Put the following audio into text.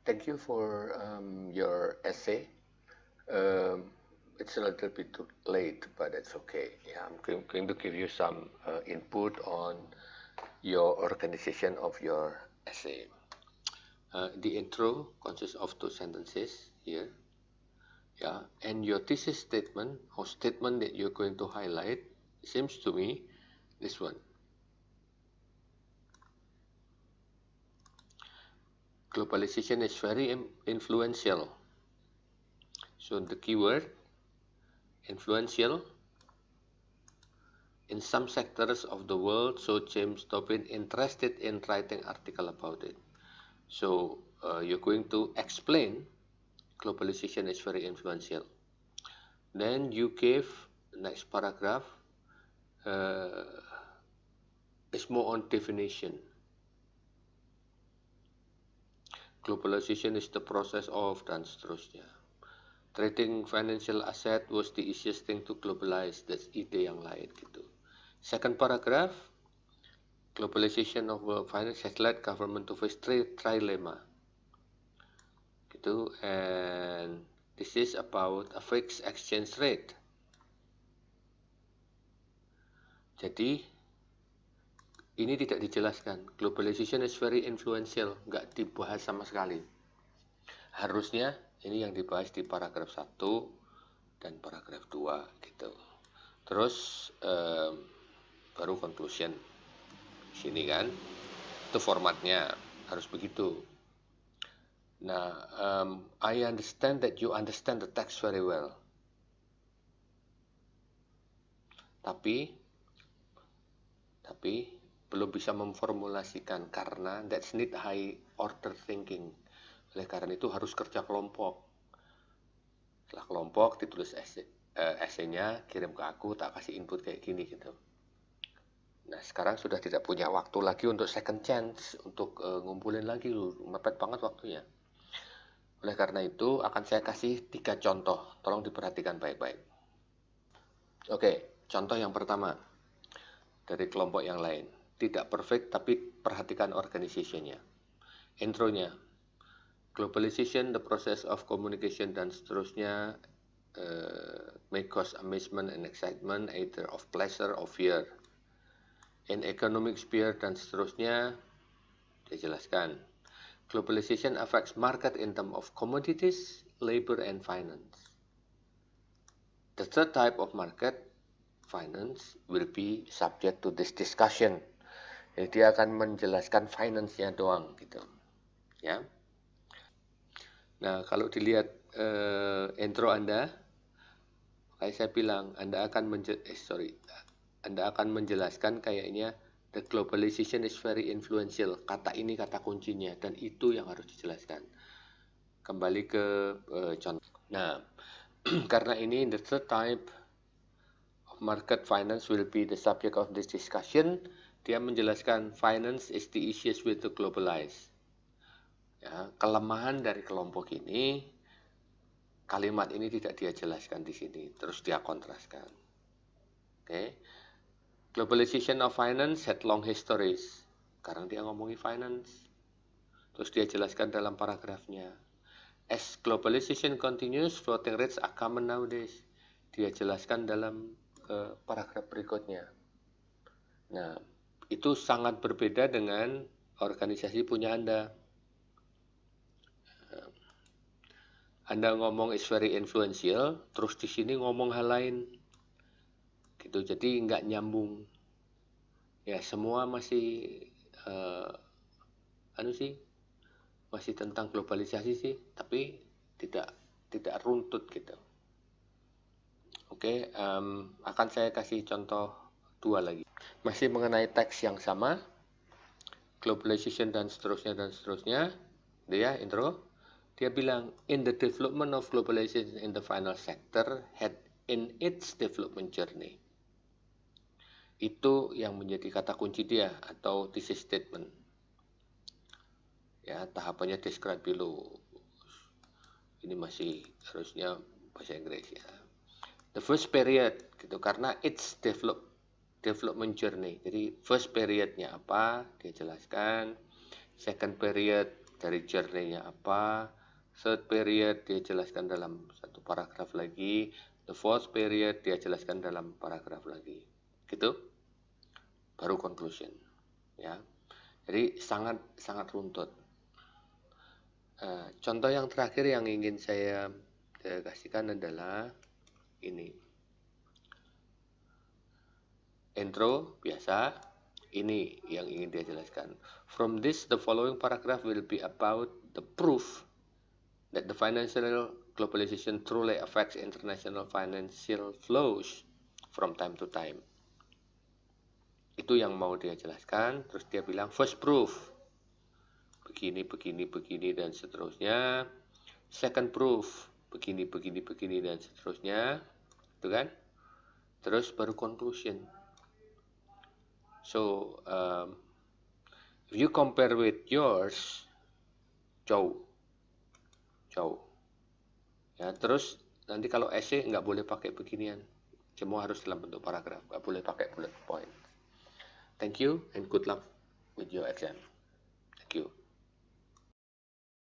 Thank you for your essay. Um, it's a little bit too late, but it's okay. Yeah, I'm going to give you some input on your organization of your essay. The intro consists of 2 sentences here. Yeah, and your thesis statement or statement that you're going to highlight seems to me this one. Globalization is very influential. So the keyword influential in some sectors of the world, so James Tobin interested in writing article about it. So you're going to explain globalization is very influential. Then you gave next paragraph is more on definition. Globalization is the process of dan seterusnya. Trading financial asset was the easiest thing to globalize. That's ide yang lain gitu. Second paragraph, globalization of world finance has led government to face trilemma. Gitu, and this is about a fixed exchange rate. Jadi ini tidak dijelaskan. Globalization is very influential, nggak dibahas sama sekali. Harusnya ini yang dibahas di paragraf 1 dan paragraf 2 gitu. Terus baru conclusion. Sini kan, itu formatnya harus begitu. Nah, I understand that you understand the text very well. Tapi belum bisa memformulasikan karena that's need high order thinking. Oleh karena itu harus kerja kelompok. Setelah kelompok ditulis esainya, kirim ke aku, tak kasih input kayak gini gitu. Nah sekarang sudah tidak punya waktu lagi untuk second chance, untuk ngumpulin lagi, mepet banget waktunya. Oleh karena itu akan saya kasih 3 contoh, tolong diperhatikan baik-baik. Oke, contoh yang pertama dari kelompok yang lain. Tidak perfect tapi perhatikan organization-nya. Intronya, globalization, the process of communication dan seterusnya may cause amazement and excitement, either of pleasure or fear. In economic sphere dan seterusnya, dijelaskan. Globalization affects market in terms of commodities, labor, and finance. The third type of market, finance, will be subject to this discussion. Jadi dia akan menjelaskan finance-nya doang gitu. Ya. Nah, kalau dilihat intro Anda, kayak saya bilang, Anda akan menjelaskan kayaknya the globalization is very influential. Kata ini kata kuncinya dan itu yang harus dijelaskan. Kembali ke contoh. Nah, karena ini the third type of market, finance will be the subject of this discussion. Dia menjelaskan finance is the easiest way to globalize. Ya, kelemahan dari kelompok ini, kalimat ini tidak dia jelaskan di sini, terus dia kontraskan. Okay. Globalization of finance had long histories. Sekarang dia ngomongin finance. Terus dia jelaskan dalam paragrafnya. As globalization continues, floating rates are common nowadays. Dia jelaskan dalam paragraf berikutnya. Nah, itu sangat berbeda dengan organisasi punya Anda. Anda ngomong is very influential, terus di sini ngomong hal lain. Gitu, jadi nggak nyambung. Ya, semua masih masih tentang globalisasi sih, tapi tidak runtut gitu. Oke, akan saya kasih contoh 2 lagi. Masih mengenai teks yang sama, globalization dan seterusnya. Dia intro, dia bilang, in the development of globalization in the final sector had in its development journey. Itu yang menjadi kata kunci dia atau thesis statement. Ya, tahapannya describe below. Ini masih harusnya bahasa Inggris ya. The first period gitu, karena its development journey. Jadi first periodnya apa dia jelaskan, second period dari journey-nya apa. Third period dia jelaskan dalam satu paragraf lagi. The fourth period dia jelaskan dalam paragraf lagi. Gitu. Baru conclusion. Ya. Jadi sangat runtut. Contoh yang terakhir yang ingin saya kasihkan adalah ini. Intro biasa. Ini yang ingin dia jelaskan. From this, the following paragraph will be about the proof that the financial globalization truly affects international financial flows from time to time. Itu yang mau dia jelaskan. Terus dia bilang first proof, begini, dan seterusnya. Second proof, begini, dan seterusnya. Itu kan? Terus baru conclusion. So, if you compare with yours, jauh. Ya, terus nanti kalau essay nggak boleh pakai beginian. Semua harus dalam bentuk paragraf, nggak boleh pakai bullet point. Thank you and good luck with your exam. Thank you.